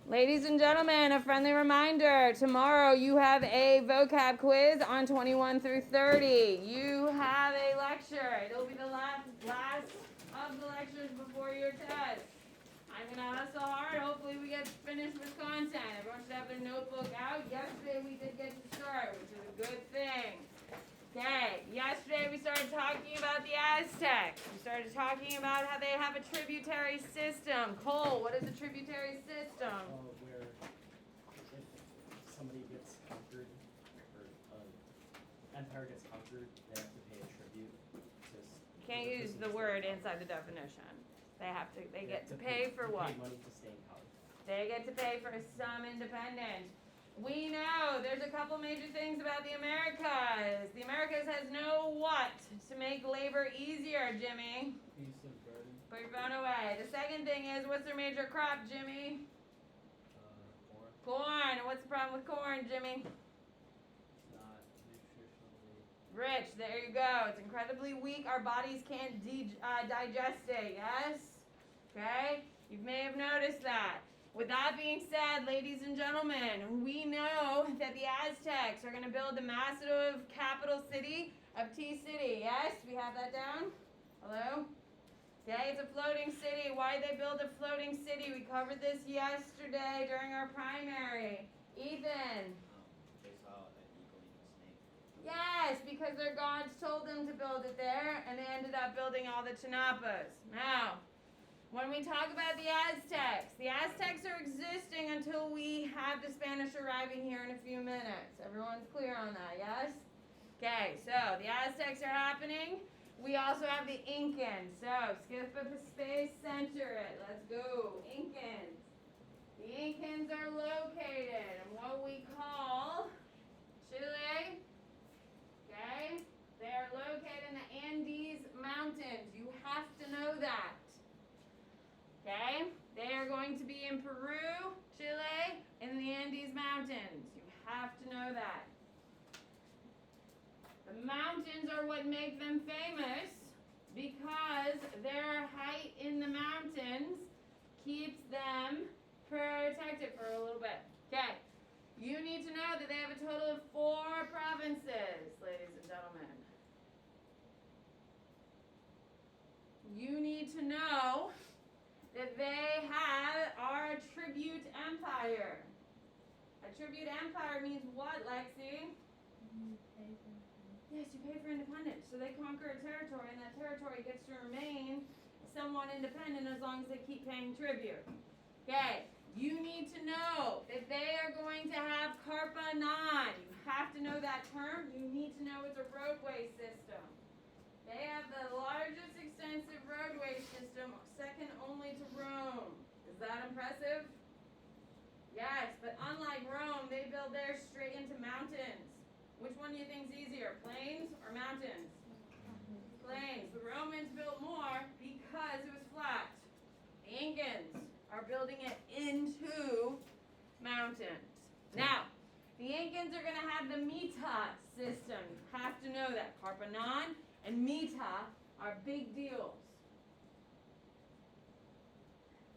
Ladies and gentlemen, a friendly reminder. Tomorrow you have a vocab quiz on 21 through 30. You have a lecture. It'll be the last of the lectures before your test. I'm going to hustle hard. Hopefully we get finished with content. Everyone should have their notebook out. Yesterday we did get to start, which is a good thing. Okay, yesterday we started talking about the Aztecs. We started talking about how they have a tributary system. Cole, what is a tributary system? Where if somebody gets conquered, or empire gets conquered, they have to pay a tribute. You can't use the word inside the definition. They get to pay for what? Pay money to stay in power. They get to pay for some independence. We know there's a couple major things about the Americas. The Americas has no what to make labor easier, Jimmy? Beast of burden. Put your phone away. The second thing is, what's their major crop, Jimmy? Corn. Corn. And what's the problem with corn, Jimmy? It's not nutritionally Rich. There you go. It's incredibly weak. Our bodies can't digest it. Yes? Okay? You may have noticed that. With that being said, ladies and gentlemen, we know that the Aztecs are going to build the massive capital city of T-City. Yes? We have that down? Hello? Okay, it's a floating city. Why did they build a floating city? We covered this yesterday during our primary. Ethan? They saw an eagle eat a snake. Yes, because their gods told them to build it there, and they ended up building all the Chinapas. Now, when we talk about the Aztecs are existing until we have the Spanish arriving here in a few minutes. Everyone's clear on that, yes? Okay, so the Aztecs are happening. We also have the Incans. So skip a space, center it. Let's go. Incans. The Incans are located in what we call Chile. Okay? They are located in the Andes Mountains. You have to know that. Okay? They are going to be in Peru, Chile, in the Andes Mountains. You have to know that. The mountains are what make them famous because their height in the mountains keeps them protected for a little bit. Okay. You need to know that they have a total of 4 provinces, ladies and gentlemen. You need to know that they are a tribute empire. A tribute empire means what, Lexi? Yes, you pay for independence. So they conquer a territory, and that territory gets to remain somewhat independent as long as they keep paying tribute. Okay, you need to know that they are going to have Carpa Non. You have to know that term. You need to know it's a roadway system. They have the largest extensive roadway system, second only to Rome. Is that impressive? Yes, but unlike Rome, they build theirs straight into mountains. Which one do you think is easier, plains or mountains? Plains. The Romans built more because it was flat. The Incans are building it into mountains. Now, the Incans are going to have the Mita system. You have to know that. Carpa Non and Mita are big deals.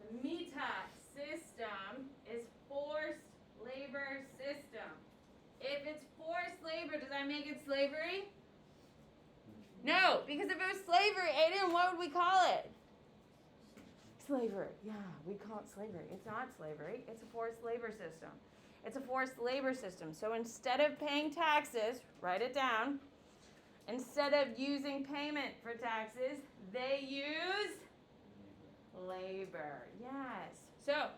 The Mita system is forced labor system. If it's forced labor, does that make it slavery? No, because if it was slavery, Aiden, what would we call it? Slavery. Yeah, we call it slavery. It's not slavery. It's a forced labor system. It's a forced labor system. So instead of paying taxes, write it down. Instead of using payment for taxes, they use labor. Yes. So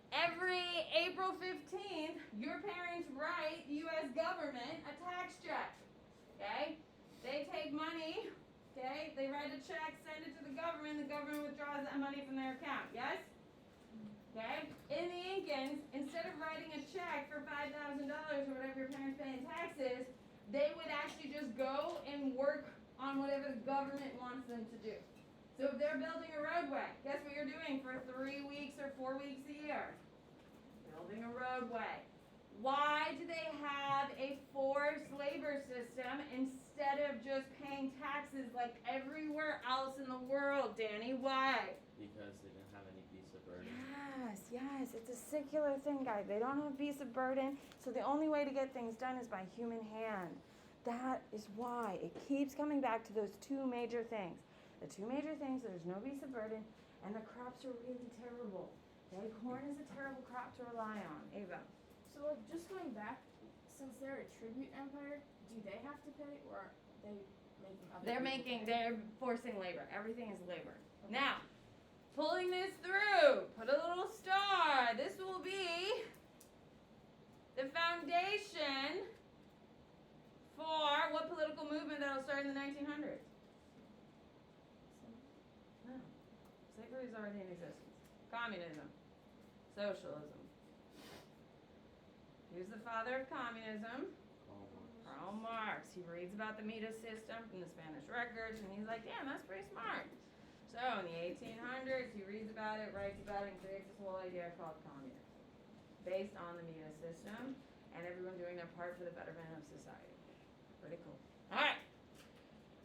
every April 15th, your parents write the U.S. government a tax check. Okay? They take money. Okay? They write a check, send it to the government withdraws that money from their account. Yes? Okay? In the Incans, instead of writing a check for $5,000 or whatever your parents pay in taxes, they would actually just go and work on whatever the government wants them to do. So if they're building a roadway, guess what you're doing for 3 weeks or 4 weeks a year? Building a roadway. Why do they have a forced labor system instead of just paying taxes like everywhere else in the world, Danny? Why? Because they didn't have any beasts of burden. Yes, it's a secular thing, guys. They don't have a beast of burden, so the only way to get things done is by human hand. That is why it keeps coming back to those two major things. The two major things, there's no beast of burden, and the crops are really terrible. Okay? Corn is a terrible crop to rely on. Ava. So like just going back, since they're a tribute empire, do they have to pay or are they making other people pay? They're forcing labor. Everything is labor. Now, pulling this through, put a little star. This will be the foundation for what political movement that'll start in the 1900s? No. Slavery is already in existence. Communism. Socialism. Who's the father of communism? Karl Marx. He reads about the Midas system from the Spanish records, and he's like, damn, that's pretty smart. So in the 1800s, he reads about it, writes about it, and creates this whole idea called communism, based on the Midas system, and everyone doing their part for the betterment of society. Pretty cool. All right.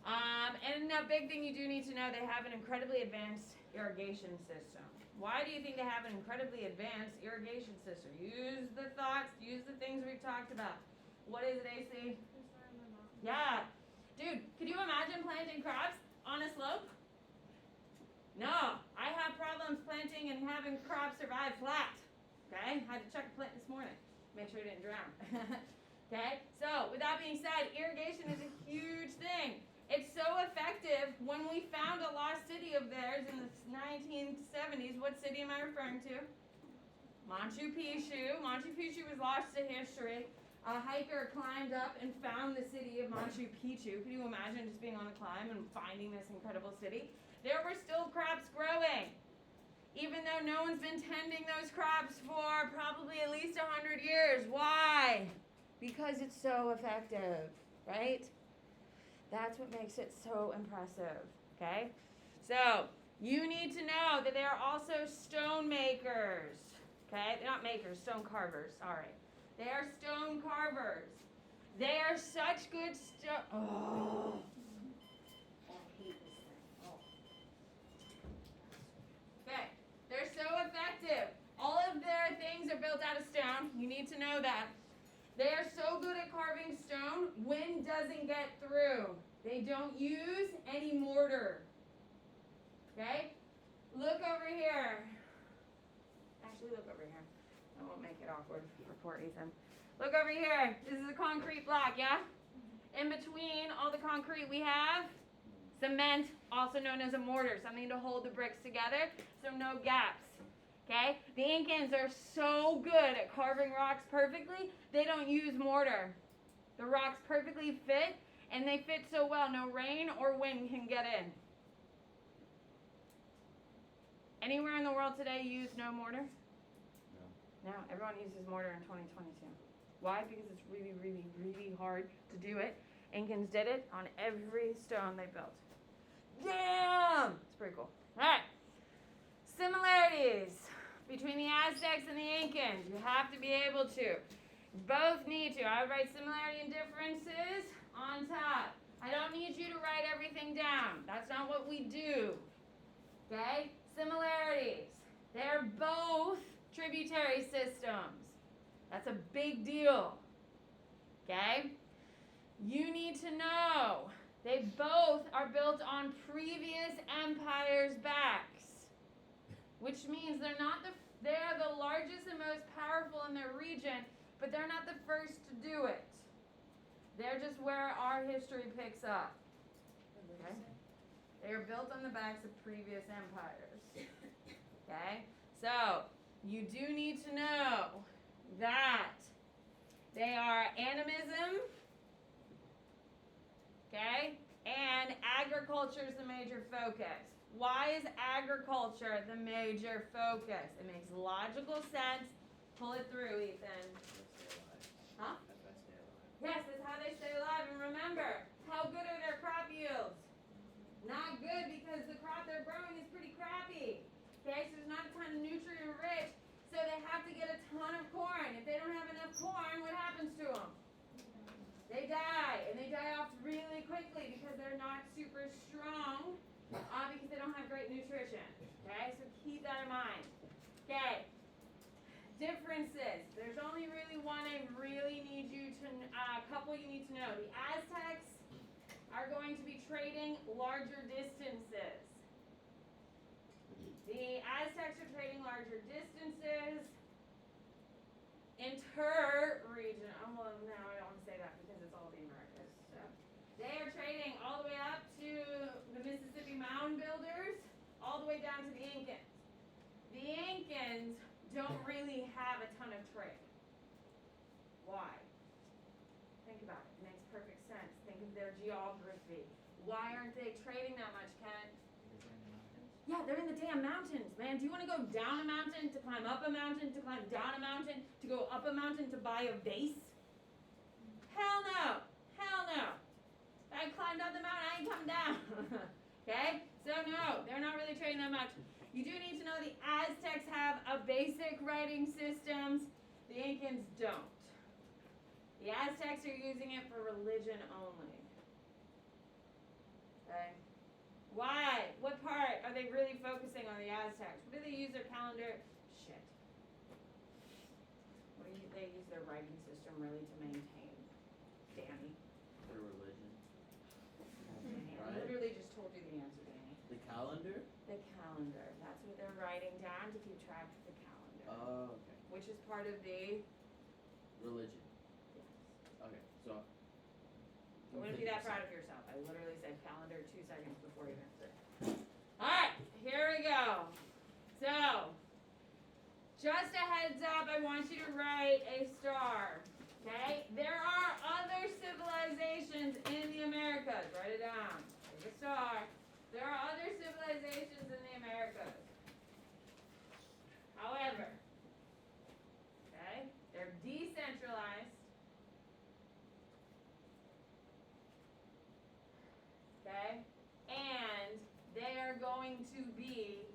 And a big thing you do need to know, they have an incredibly advanced irrigation system. Why do you think they have an incredibly advanced irrigation system? Use the thoughts, use the things we've talked about. What is it, AC? Yeah. Dude, could you imagine planting crops on a slope? No. I have problems planting and having crops survive flat. Okay? Had to check a plant this morning. Make sure it didn't drown. Okay? So, with that being said, irrigation is a huge thing. It's so effective. When we found a lost city of theirs in the 1970s, what city am I referring to? Machu Picchu. Machu Picchu was lost to history. A hiker climbed up and found the city of Machu Picchu. Can you imagine just being on a climb and finding this incredible city? There were still crops growing, even though no one's been tending those crops for probably at least 100 years. Why? Because it's so effective, right? That's what makes it so impressive, okay? So, you need to know that they are also stone makers, okay? They're not makers, stone carvers, sorry. They are stone carvers. They are such good stone. Oh. I hate this thing. Oh. Okay, they're so effective. All of their things are built out of stone. You need to know that. They are so good at carving stone, wind doesn't get through. They don't use any mortar. Okay? Look over here. Actually, look over here. I won't make it awkward for poor Ethan. Look over here. This is a concrete block, yeah? In between all the concrete we have cement, also known as a mortar, something to hold the bricks together, so no gaps. Okay? The Incans are so good at carving rocks perfectly, they don't use mortar. The rocks perfectly fit, and they fit so well, no rain or wind can get in. Anywhere in the world today use no mortar? No, everyone uses mortar in 2022. Why? Because it's really, really, really hard to do it. Incans did it on every stone they built. Damn! It's pretty cool. All right. Similarities between the Aztecs and the Incans. You have to be able to. Both need to. I would write similarity and differences on top. I don't need you to write everything down. That's not what we do. Okay? Similarities. They're both tributary systems. That's a big deal. Okay? You need to know they both are built on previous empires' backs, which means they're the largest and most powerful in their region, but they're not the first to do it. They're just where our history picks up. Okay? They are built on the backs of previous empires. Okay? So, you do need to know that they are animism, okay, and agriculture is the major focus. Why is agriculture the major focus? It makes logical sense. Pull it through, Ethan. Huh? Yes, that's how they stay alive. And remember, how good are their crop yields? Not good, because the crop they're growing is pretty crappy. Okay, so there's not a ton of nutrient rich, so they have to get a ton of corn. If they don't have enough corn, what happens to them? They die, and they die off really quickly because they're not super strong, because they don't have great nutrition. Okay, so keep that in mind. Okay. Differences. There's only really one I really need you to, a couple you need to know. The Aztecs are going to be trading larger distances. The Aztecs are trading larger distances. Inter-region. Oh, well, no, I don't want to say that because it's all the Americas. So they are trading all the way up to the Mississippi Mound Builders, all the way down to the Incans. The Incans don't really have a ton of trade. Why? Think about it. It makes perfect sense. Think of their geography. Why aren't they trading that much, Ken? Yeah, they're in the damn mountains, man. Do you want to go down a mountain to climb up a mountain to climb down a mountain to go up a mountain to buy a vase? Hell no. Hell no. I climbed up the mountain, I ain't come down. Okay? So no, they're not really trading that much. You do need to know the Aztecs have a basic writing systems. The Incans don't. The Aztecs are using it for religion only. Okay? Why? What part are they really focusing on the Aztecs? What do they use their calendar? Shit. What do they use their writing system really to maintain? Danny. Their religion. I literally just told you the answer, Danny. The calendar? The calendar. That's what they're writing down to keep track of the calendar. Oh, okay. Which is part of the... Religion. Yes. Okay, so. You wouldn't be that proud of yourself. I literally said calendar 2 seconds before you answered. Alright, here we go. So, just a heads up, I want you to write a star. Okay? There are other civilizations in the Americas. Write it down. Take a star. There are other civilizations in the Americas. However, okay, they're decentralized. Okay? And they are going to be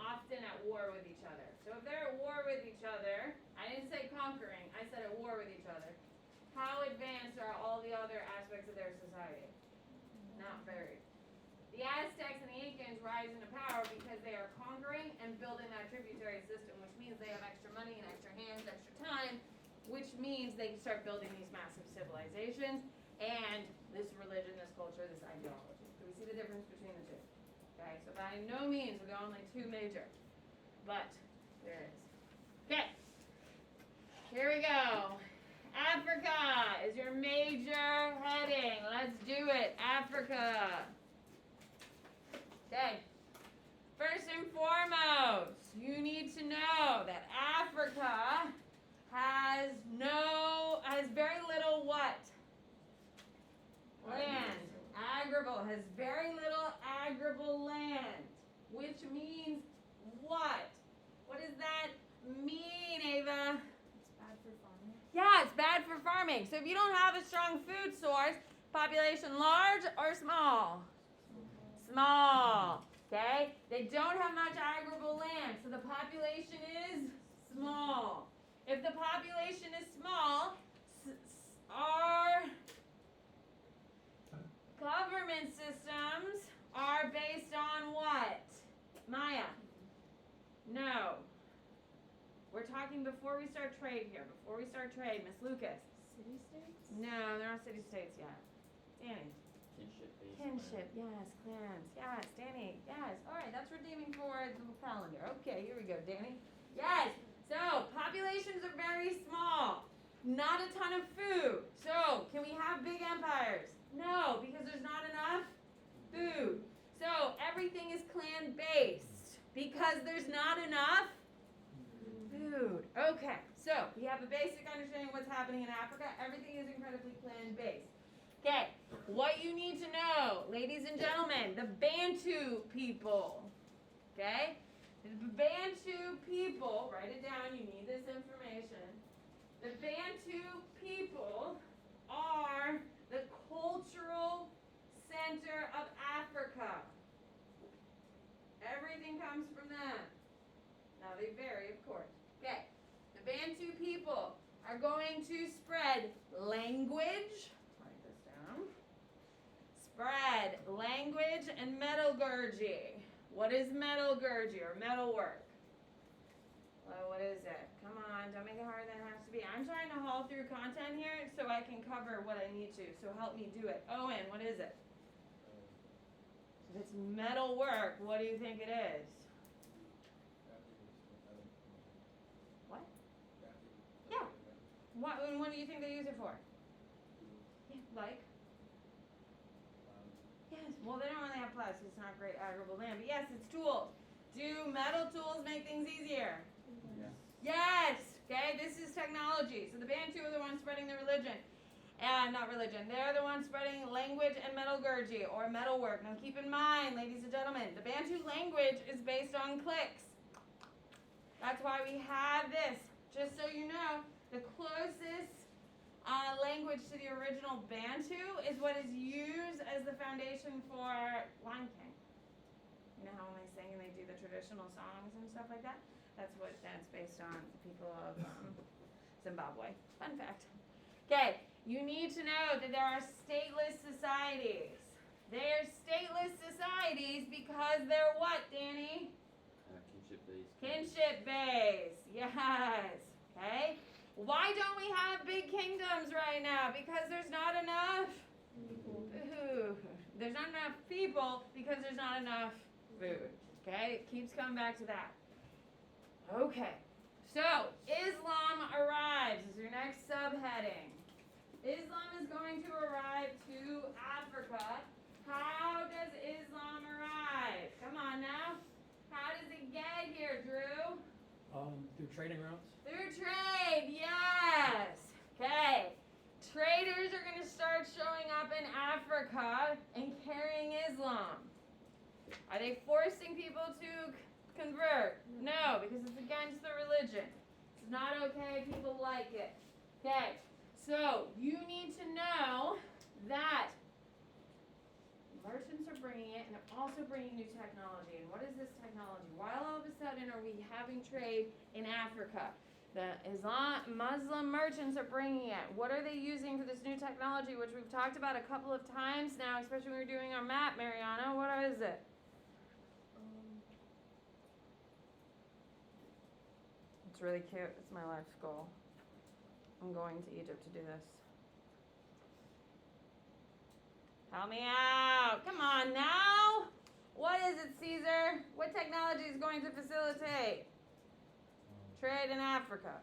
often at war with each other. So if they're at war with each other, I didn't say conquering, I said at war with each other. How advanced are all the other aspects of their society? Not very. The Aztecs and the Incans rise into power because they are conquering and building that tributary system, which means they have extra money and extra hands, extra time, which means they can start building these massive civilizations and this religion, this culture, this ideology. Do we see the difference between the two? Okay, so by no means are there only two major, but there is. Okay, here we go. Africa is your major heading. Let's do it. Africa. Okay. First and foremost, you need to know that Africa has very little what? Land. Agrable. Has very little agrable land. Which means what? What does that mean, Ava? It's bad for farming. Yeah, it's bad for farming. So if you don't have a strong food source, population large or small? Small. Okay? They don't have much agrable land, so the population is small. If the population is small, our government systems are based on what? Maya? No. We're talking before we start trade here. Before we start trade, Miss Lucas. City-states? No, they're not city-states yet. Danny. Kinship-based. Kinship, yes. Clans, yes. Danny, yes. All right, that's redeeming for the calendar. Okay, here we go, Danny. Yes. So, populations are very small. Not a ton of food. So, can we have big empires? No, because there's not enough food. So, everything is clan-based because there's not enough food. Okay, so we have a basic understanding of what's happening in Africa. Everything is incredibly clan-based. Okay, what you need to know, ladies and gentlemen, the Bantu people. Okay? The Bantu people, write it down, you need this information. The Bantu people are the cultural center of Africa. Everything comes from them. Now they vary, of course. Okay, the Bantu people are going to spread language. Write this down. Spread language and metallurgy. What is metallurgy or metalwork? Well, what is it? Come on, don't make it harder than it has to be. I'm trying to haul through content here so I can cover what I need to. So help me do it. Owen, what is it? If it's metal work, what do you think it is? What? Yeah. What do you think they use it for? Yeah, like? Yes. Well, they don't really have plows. It's not great arable land. But yes, it's tools. Do metal tools make things easier? Yes. Okay, this is technology. So the Bantu are the ones spreading the religion. And not religion. They're the ones spreading language and metallurgy or metalwork. Now keep in mind, ladies and gentlemen, the Bantu language is based on clicks. That's why we have this. Just so you know, the closest language to the original Bantu is what is used as the foundation for Lion King. You know how when they sing and they do the traditional songs and stuff like that? That's what that's based on, the people of Zimbabwe. Fun fact. Okay, you need to know that there are stateless societies. They're stateless societies because they're what, Danny? Kinship based. Kinship based. Yes. Okay. Why don't we have big kingdoms right now? Because there's not enough food. There's not enough people because there's not enough food. Okay? It keeps coming back to that. Okay. So, Islam arrives is your next subheading. Islam is going to arrive to Africa. How does Islam arrive? Come on now. How does it get here, Drew? Through trading routes. Through trade, yes. Okay. Traders are going to start showing up in Africa and carrying Islam. Are they forcing people to convert? No, because it's against the religion. It's not okay. People like it. Okay. So you need to know that merchants are bringing it, and they're also bringing new technology. And what is this technology? Why all of a sudden are we having trade in Africa? The Muslim merchants are bringing it. What are they using for this new technology, which we've talked about a couple of times now, especially when we're doing our map, Mariana? What is it? It's really cute. It's my life's goal. I'm going to Egypt to do this. Help me out. Come on now. What is it, Caesar? What technology is going to facilitate trade in Africa?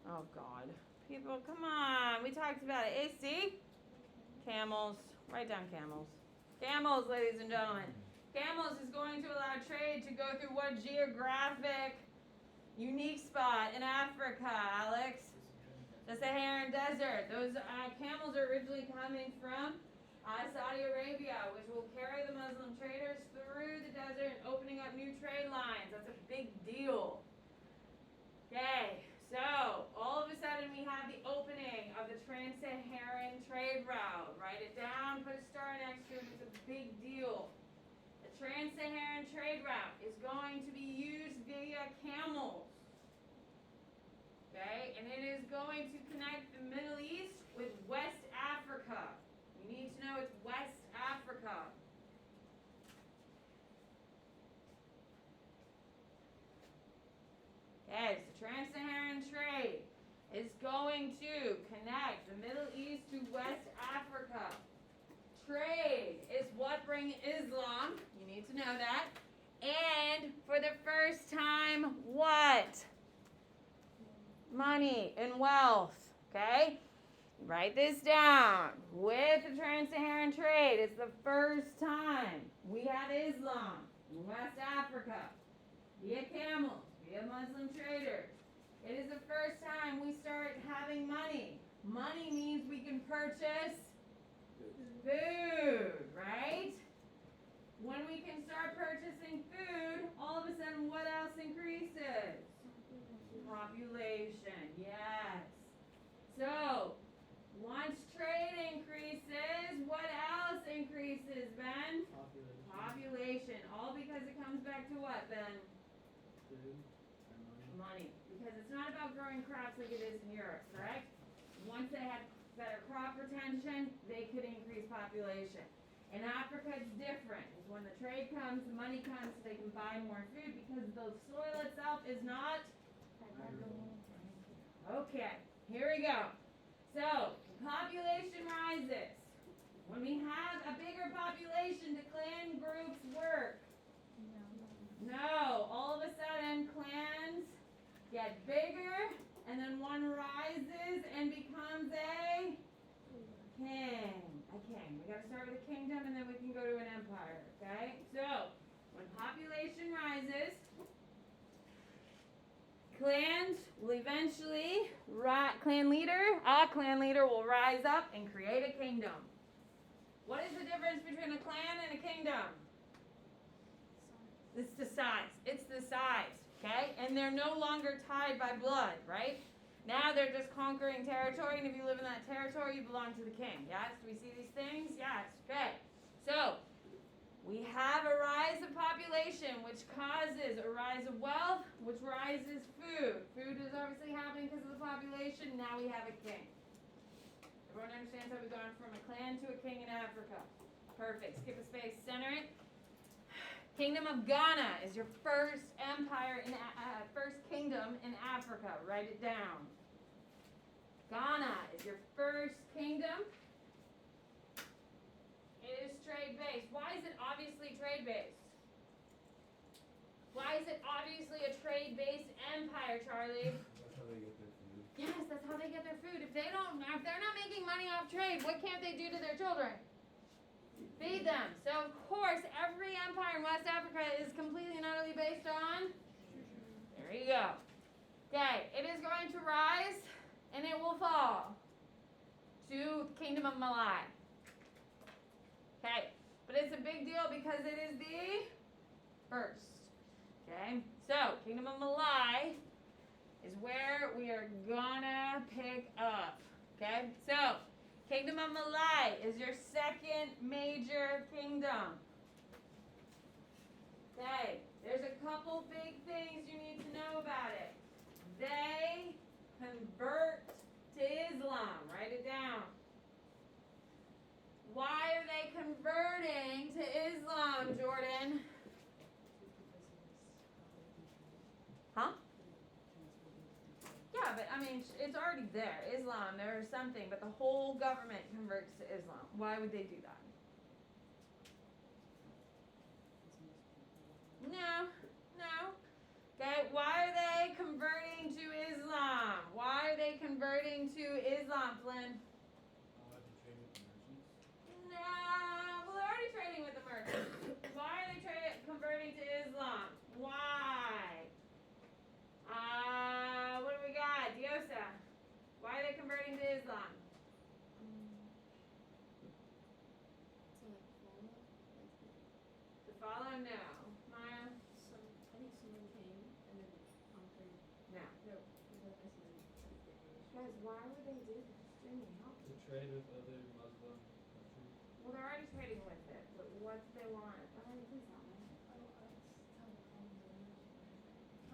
Oh, God. People, come on. We talked about it. AC? Camels. Write down camels. Camels, ladies and gentlemen. Camels is going to allow trade to go through what geographic unique spot in Africa, Alex? The Saharan Desert. Those camels are originally coming from Saudi Arabia, which will carry the Muslim traders through the desert and opening up new trade lines. That's a big deal. Okay, so all of a sudden we have the opening of the Trans-Saharan trade route. Write it down, put a star next to it. It's a big deal. The Trans-Saharan trade route is going to be used via camels. Okay, and it is going to connect the Middle East with West Africa. You need to know it's West Africa. Okay, so Trans-Saharan trade is going to connect the Middle East to West Africa. Trade is what brings Islam. You need to know that. And for the first time, what? Money and wealth. Okay? Write this down. With the Trans-Saharan trade, it's the first time we have Islam in West Africa via camels, via Muslim traders. It is the first time we start having money. Money means we can purchase food, right? When we can start purchasing food, all of a sudden what else increases? Population, yes. So, once trade increases, what else increases, Ben? Population. All because it comes back to what, Ben? Food and Money. Because it's not about growing crops like it is in Europe, correct? Once they had better crop retention, they could increase population. In Africa, it's different. It's when the trade comes, the money comes, so they can buy more food because the soil itself is not. Okay, here we go. So, population rises. When we have a bigger population, do clan groups work? No. All of a sudden, clans get bigger, and then one rises and becomes a king. A king. We gotta start with a kingdom, and then we can go to an empire, okay? So, when population rises, clans will eventually, clan leader will rise up and create a kingdom. What is the difference between a clan and a kingdom? It's the size. It's the size, okay? And they're no longer tied by blood, right? Now they're just conquering territory, and if you live in that territory, you belong to the king. Yes? Do we see these things? Yes. Okay. So, we have a rise of population, which causes a rise of wealth, which rises food. Food is obviously happening because of the population. Now we have a king. Everyone understands how we've gone from a clan to a king in Africa. Perfect. Skip a space. Center it. Kingdom of Ghana is your first empire first kingdom in Africa. Write it down. Ghana is your first kingdom. It is trade-based. Why is it obviously trade-based? Why is it obviously a trade-based empire, Charlie? That's how they get their food. Yes, that's how they get their food. If they're not making money off trade, what can't they do to their children? Feed them. So of course, every empire in West Africa is completely and utterly based on. There you go. Okay, it is going to rise and it will fall to the Kingdom of Malay. Okay, but it's a big deal because it is the first. Okay, so Kingdom of Malay is where we are gonna pick up. Okay, so Kingdom of Malay is your second major kingdom. Okay, there's a couple big things you need to know about it. They convert to Islam. Write it down. Why are they converting to Islam, Jordan? Huh? Yeah, but I mean, it's already there. Islam, there's something, but the whole government converts to Islam. Why would they do that? No. Okay, why are they converting to Islam? Why are they converting to Islam, Flynn? Allowed to trade with the merchants. No, well, they're already trading with the merchants. Why are they converting to Islam? Why? What do we got? Diosa. Why are they converting to Islam? To follow? No. Maya? I think someone came and then conquered. No. Guys, why would they do this? Jimmy, help To me. trade with other Muslim countries. Well, they're already trading with it, but what do they want? Please help me.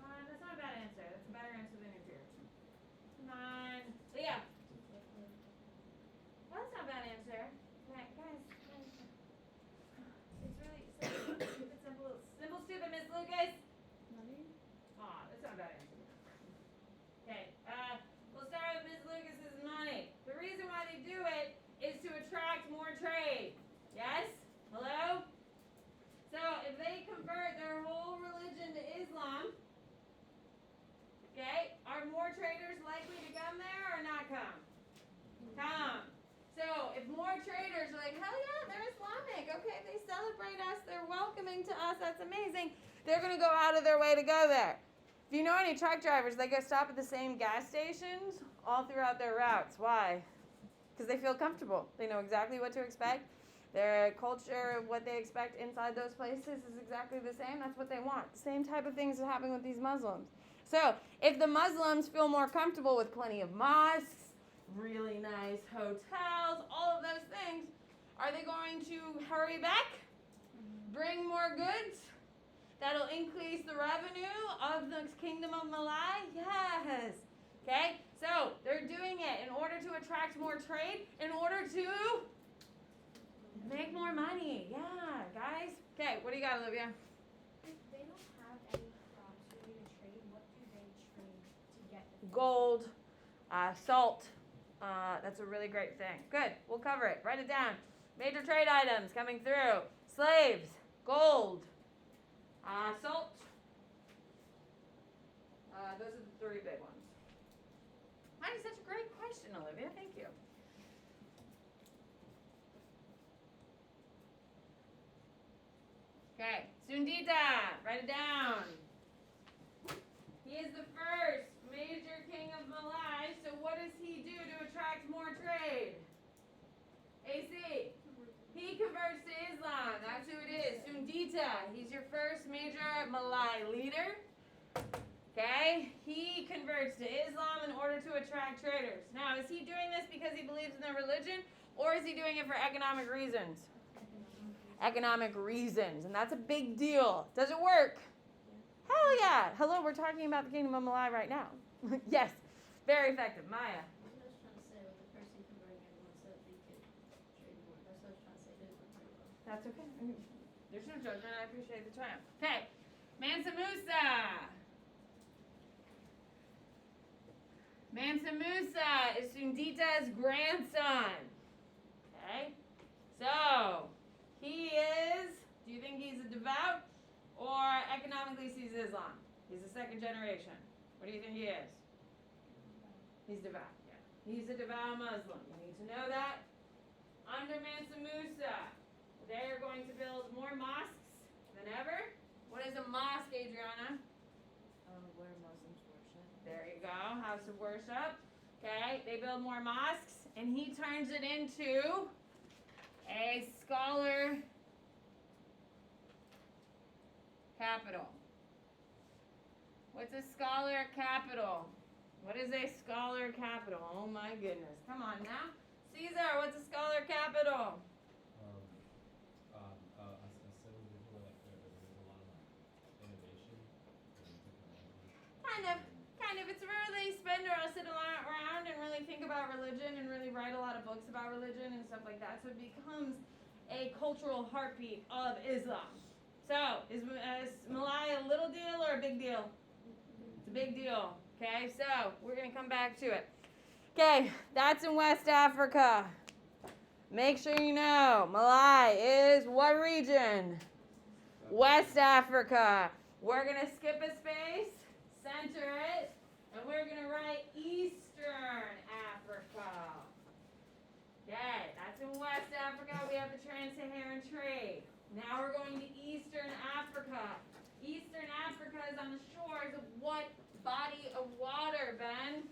That's not a bad answer. That's a better answer than your fears. Come on. Leah. Well, that's not a bad answer. Okay, guys. It's really simple. Stupid, simple. Simple, stupid, Miss Lucas. Aw, that's not a bad answer. Okay, we'll start with Miss Lucas's money. The reason why they do it is to attract more trade. Yes? Hello? So, if they convert their whole religion to Islam, okay, are more traders likely to come there or not come? Come. So, if more traders are like, hell yeah, they're Islamic. Okay, they celebrate us. They're welcoming to us. That's amazing. They're going to go out of their way to go there. If you know any truck drivers, they go stop at the same gas stations all throughout their routes. Why? Because they feel comfortable. They know exactly what to expect. Their culture, what they expect inside those places is exactly the same. That's what they want. The same type of things is happening with these Muslims. So, if the Muslims feel more comfortable with plenty of mosques, really nice hotels, all of those things, are they going to hurry back? Bring more goods? That'll increase the revenue of the Kingdom of Malay? Yes. Okay? So, they're doing it in order to attract more trade, in order to Make more money. Yeah, guys. Okay, what do you got, Olivia? If they don't have any crops for you to trade, what do they trade to get the food? Gold, salt. That's a really great thing. Good. We'll cover it. Write it down. Major trade items coming through. Slaves, gold, salt. Those are the three big ones. That is such a great question, Olivia. Thank you. Okay, Sundita, write it down. He is the first major king of Malay, so what does he do to attract more trade? AC, he converts to Islam, that's who it is, Sundita. He's your first major Malay leader. Okay, he converts to Islam in order to attract traders. Now, is he doing this because he believes in their religion, or is he doing it for economic reasons? Economic reasons, and that's a big deal. Does it work? Hell yeah. Hello, we're talking about the kingdom of Malay right now. Yes, very effective. Maya. I was trying to say with the person converting everyone so that they could trade more. That's what I was trying to say. It didn't work very well. That's okay. There's no judgment. I appreciate the triumph. Okay, Mansa Musa. Mansa Musa is Sundita's grandson. Okay, so he is, do you think he's a devout or economically sees Islam? He's a second generation. What do you think he is? He's devout, yeah. He's a devout Muslim. You need to know that. Under Mansa Musa, they are going to build more mosques than ever. What is a mosque, Adriana? Where Muslims worship. There you go, house of worship. Okay, they build more mosques, and he turns it into a scholar capital. What's a scholar capital? What is a scholar capital? Oh my goodness. Come on now. Caesar, what's a scholar capital? A city where like there's a lot of like innovation and technology. Kind of. It's where they spend or sit around and really think about religion and really write a lot of books about religion and stuff like that. So it becomes a cultural heartbeat of Islam. So, is Malay a little deal or a big deal? It's a big deal. Okay, so we're going to come back to it. Okay, that's in West Africa. Make sure you know, Malay is what region? West Africa. We're going to skip a space, center it, and we're going to write Eastern Africa. Okay, that's in West Africa. We have the Trans-Saharan trade. Now we're going to Eastern Africa. Eastern Africa is on the shores of what body of water, Ben?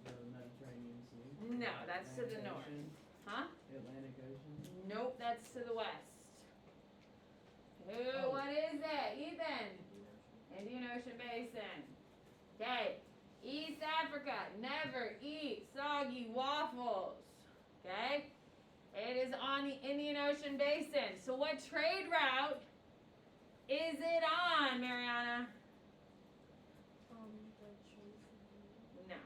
The Mediterranean Sea. No, that's to the Atlantic north. Ocean. Huh? Atlantic Ocean. Nope, that's to the west. Ooh, what is it? Ethan? Indian Ocean Basin. Okay. East Africa, never eat soggy waffles. Okay? It is on the Indian Ocean Basin. So what trade route is it on, Mariana? No.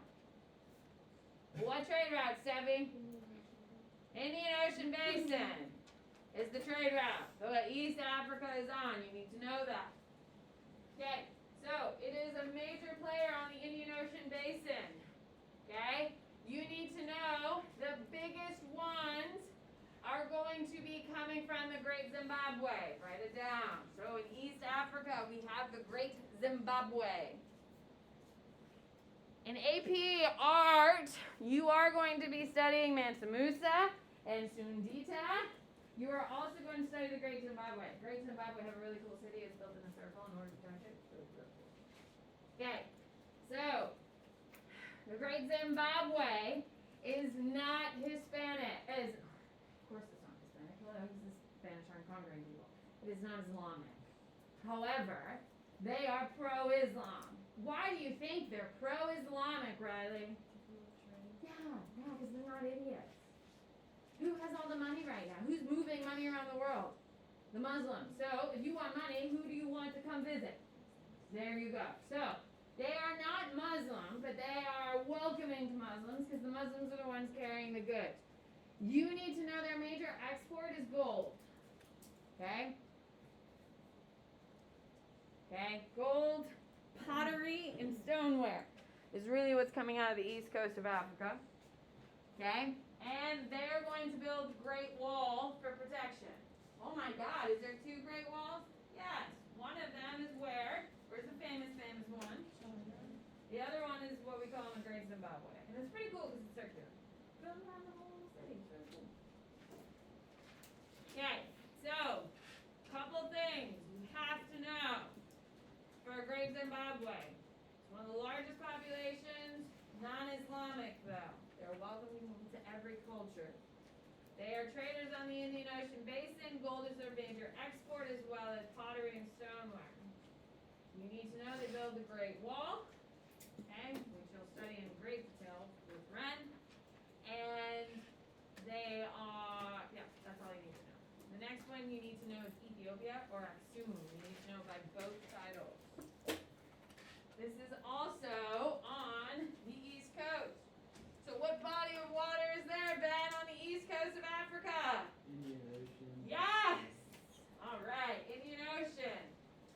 What trade route, Steffi? Indian Ocean Basin is the trade route. So what East Africa is on. You need to know that. Okay, so it is a major player on the Indian Ocean Basin. Okay? You need to know the biggest ones are going to be coming from the Great Zimbabwe. Write it down. So in East Africa, we have the Great Zimbabwe. In AP Art, you are going to be studying Mansa Musa and Sundita. You are also going to study the Great Zimbabwe. Great Zimbabwe have a really cool city. It's built in a circle in order to touch it. Okay, so the Great Zimbabwe is not Hispanic. Of course it's not Hispanic. Well, the Spanish aren't conquering people. It is not Islamic. However, they are pro-Islam. Why do you think they're pro-Islamic, Riley? Yeah, because they're not idiots. Who has all the money right now? Who's moving money around the world? The Muslims. So, if you want money, who do you want to come visit? There you go. So, they are not Muslim, but they are welcoming to Muslims because the Muslims are the ones carrying the goods. You need to know their major export is gold. Okay? Okay, gold, pottery, and stoneware is really what's coming out of the east coast of Africa. Okay? And they're going to build the Great Wall for protection. Oh my God, is there two Great Walls? Yes. One of them is where? Where's the famous one? The other one is what we call the Great Zimbabwe. And it's pretty cool because it's circular. Goes around the whole city. It's really cool. Okay, so, couple things you have to know for Great Zimbabwe. It's one of the largest populations, non-Islamic though. They're welcoming to every culture. They are traders on the Indian Ocean Basin. Gold is their major export as well as pottery and stoneware. You need to know they build the Great Wall, okay, which you'll study in great detail with Ren. And they are, yeah, that's all you need to know. The next one you need to know is Ethiopia or Aksum. You need to know by both titles. This is also on the East Coast. So what body of water is there, Ben, on the East Coast of Africa? Indian Ocean. Yes! All right, Indian Ocean.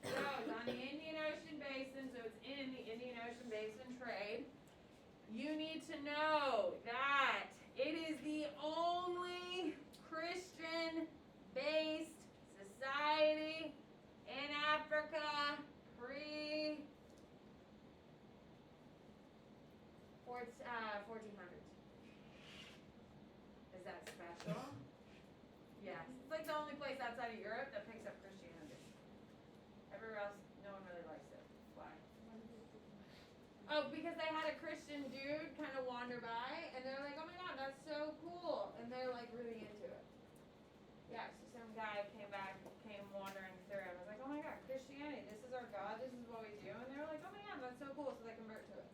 So it's on the Indian Ocean Basin, so it's in the Indian Ocean Basin trade. You need to know that it is the only Christian-based society in Africa pre 1400s. Is that special? Yes. It's like the only place outside of Europe that picks up Christianity. Everywhere else, no one really likes it. Why? Oh, because they had a Christian dude kind of wander by, and they're like, oh my God, that's so cool. And they're like really into it. Yeah, so some guy came wandering through, and was like, oh my God, Christianity, this is our God, this is what we do. And they were like, oh my God, that's so cool, so they convert to it.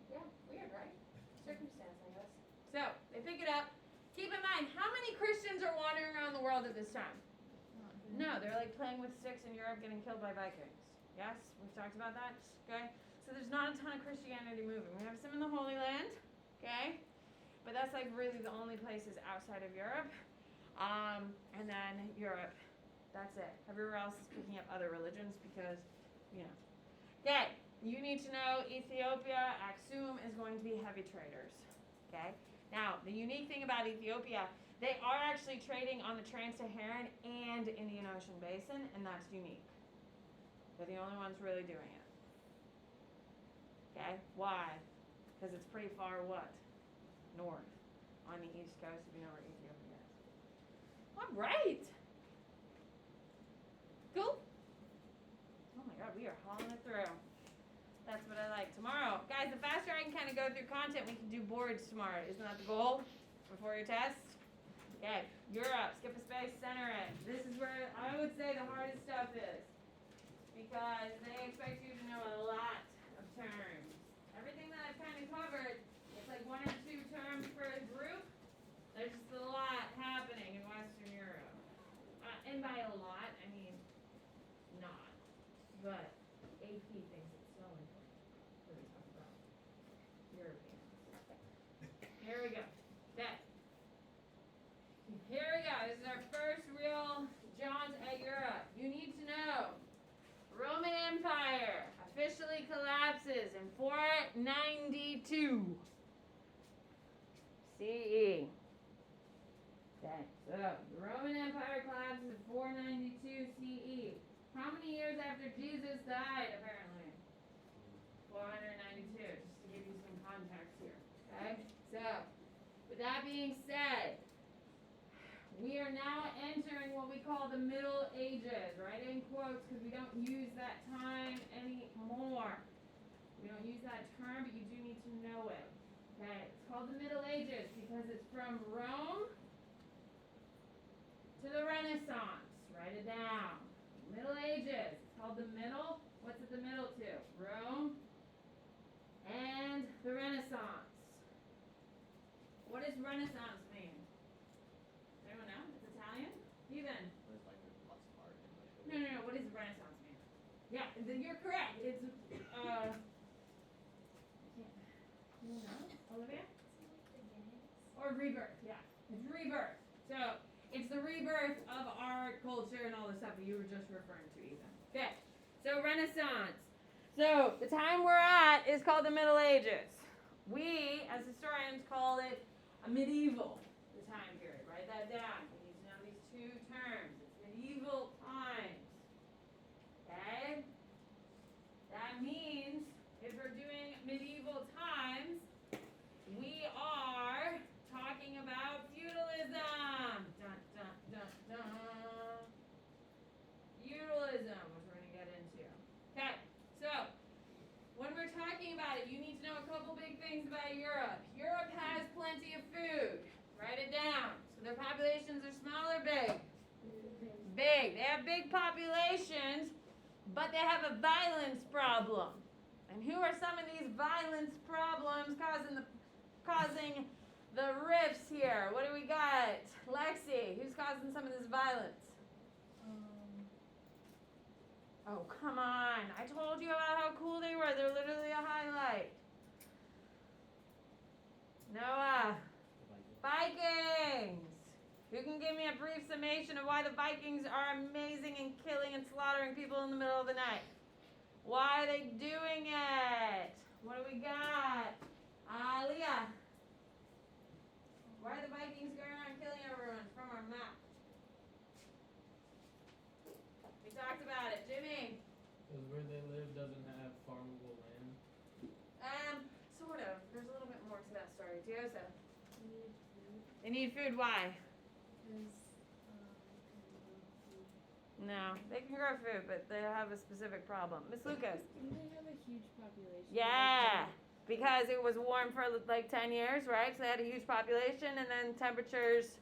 Yeah, weird, right? Circumstance, I guess. So, they pick it up. Keep in mind, how many Christians are wandering around the world at this time? No, they're like playing with sticks in Europe getting killed by Vikings. Yes, we've talked about that. Okay? So there's not a ton of Christianity moving. We have some in the Holy Land, okay? But that's like really the only places outside of Europe. And then Europe. That's it. Everywhere else is picking up other religions because, you know. Okay, you need to know Ethiopia, Aksum is going to be heavy traders. Okay? Now, the unique thing about Ethiopia, they are actually trading on the Trans-Saharan and Indian Ocean Basin, and that's unique. They're the only ones really doing it. Okay? Why? Because it's pretty far what? North. On the east coast, if you know where Ethiopia is. All right. Cool? Oh my God, we are hauling it through. That's what I like. Tomorrow, guys, the faster I can kind of go through content, we can do boards tomorrow. Isn't that the goal before your test? Okay, Europe, skip a space, center it. This is where I would say the hardest stuff is. Because they expect you to know a lot of terms. Everything that I've kind of covered, it's like one or two terms per group. There's just a lot happening in Western Europe. And by a lot, I mean not. But AP thinks it's so important when we talk about Europeans. Here we go. Okay. Here we go. This is our first real jaunt at Europe. You need to know Roman Empire officially collapses in 492 CE. Okay, so the Roman Empire collapses in 492 CE. How many years after Jesus died, apparently? 492, just to give you some context here. Okay, so with that being said, we are now entering what we call the Middle Ages, right in quotes, because we don't use that time anymore. We don't use that term, but you do need to know it. Okay, it's called the Middle Ages because it's from Rome to the Renaissance. Write it down. Middle Ages. It's called the middle. What's at the middle to? Rome and the Renaissance. What does Renaissance mean? Anyone know? It's Italian? Even. There's like a lost part in my No. What does Renaissance mean? Yeah, you're correct. It's you know, Olivia? Beginnings. Or rebirth, yeah. It's rebirth. So it's the rebirth of art, culture, and all the stuff that you were just referring to, Ethan. Okay. So Renaissance. So the time we're at is called the Middle Ages. We, as historians, call it a medieval, the time period. Write that down. You need to know these two terms. It's medieval times. Okay? That means if we're doing medieval times, we are talking about feudalism. Dun, dun, dun, dun. Feudalism, which we're going to get into. Okay, so when we're talking about it, you need to know a couple big things about Europe. Europe has plenty of food. Write it down. So their populations are small or big? Big. They have big populations, but they have a violence problem. And who are some of these violence problems causing the rifts here? What do we got? Lexi, who's causing some of this violence? Oh, come on. I told you about how cool they were. They're literally a highlight. Noah. Vikings. Who can give me a brief summation of why the Vikings are amazing in killing and slaughtering people in the middle of the night? Why are they doing it? What do we got? Leah. Why are the Vikings going around killing everyone? From our map. We talked about it. Jimmy. Because where they live doesn't have farmable land. Sort of. There's a little bit more to that story. Tiosa. They need food. Why? No, they can grow food, but they have a specific problem. Miss Lucas. Didn't they have a huge population? Yeah, because it was warm for like 10 years, right? So they had a huge population, and then temperatures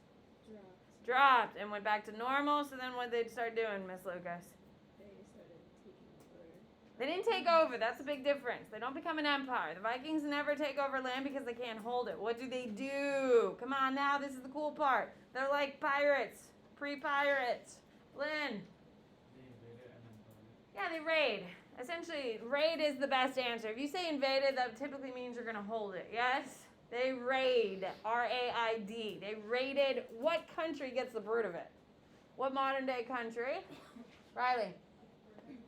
dropped and went back to normal. So then what they'd start doing, Miss Lucas? They started taking over. They didn't take over. That's a big difference. They don't become an empire. The Vikings never take over land because they can't hold it. What do? Come on now, this is the cool part. They're like pirates, pre-pirates. Lynn. They invaded and then conquered. Yeah, they raid. Essentially, raid is the best answer. If you say invaded, that typically means you're going to hold it. Yes? They raid. R-A-I-D. They raided. What country gets the brunt of it? What modern day country? Riley.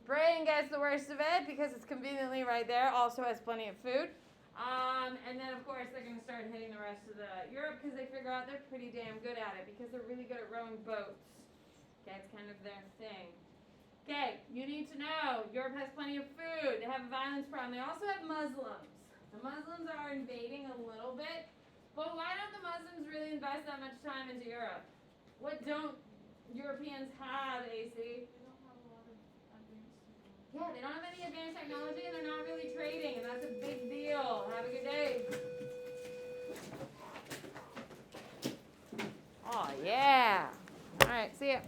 Britain gets the worst of it because it's conveniently right there. Also has plenty of food. And then, of course, they're going to start hitting the rest of the Europe because they figure out they're pretty damn good at it because they're really good at rowing boats. Okay, it's kind of their thing. Okay, you need to know, Europe has plenty of food. They have a violence problem. They also have Muslims. The Muslims are invading a little bit, but why don't the Muslims really invest that much time into Europe? What don't Europeans have, AC? They don't have a lot of advanced technology. Yeah, they don't have any advanced technology and they're not really trading, and that's a big deal. Have a good day. Oh, yeah. All right, see ya.